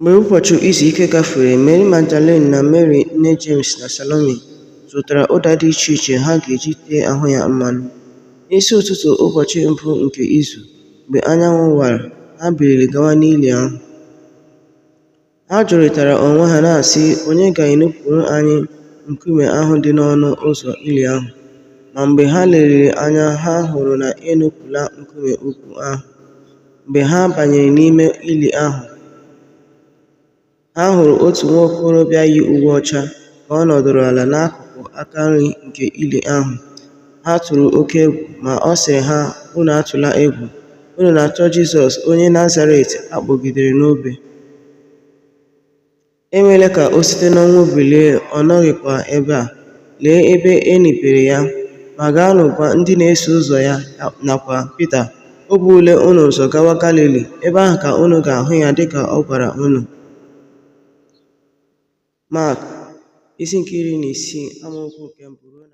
Mgbe ụbọchị izu ike gafere, Mary Magdalene na Mary nne James na Salome zụtara ụda dị iche iche ha ga-eji tee ahụ ya mmanụ. N'isi ụtụtụ ụbọchị mbụ nke izu, mgbe anyanwụ wara, ha biliri gawa n'ili ahụ. Ha jụrịtara onwe ha na-asị, onye ga-enupụrụ anyị nkume ahụ dị n'ọnụ ụzọ ili ahụ? Ma mgbe ha leliri anya, ha hụrụ na enupụla nkume ukwu ahụ. Mgbe ha banyere n'ime ili ahụ, ha hụrụ otu nwa okorobịa yi uwe ọcha ka ọ nọdụrụ ala n'akụkụ aka nri nke ili ahụ. Ha tụrụ oke egwu, ma ọ sịrị ha, unu atụla egwu, unu na-achọ Jizọs onye Nazaret akpọgidere n'obe. Emeela ka o site n'ọnwụ bilie, ọ nọghịkwa ebe a. Lee ebe e nipere ya. Ma gaanụ gwa ndị na-eso ụzọ ya nakwa Pita, o buole unu ụzọ gawa Galili, ebe ahụ ka unu ga-ahụ ya dịka ọ gwara unu. Mark, isi nke 16, amaokwu nke 1 ruo na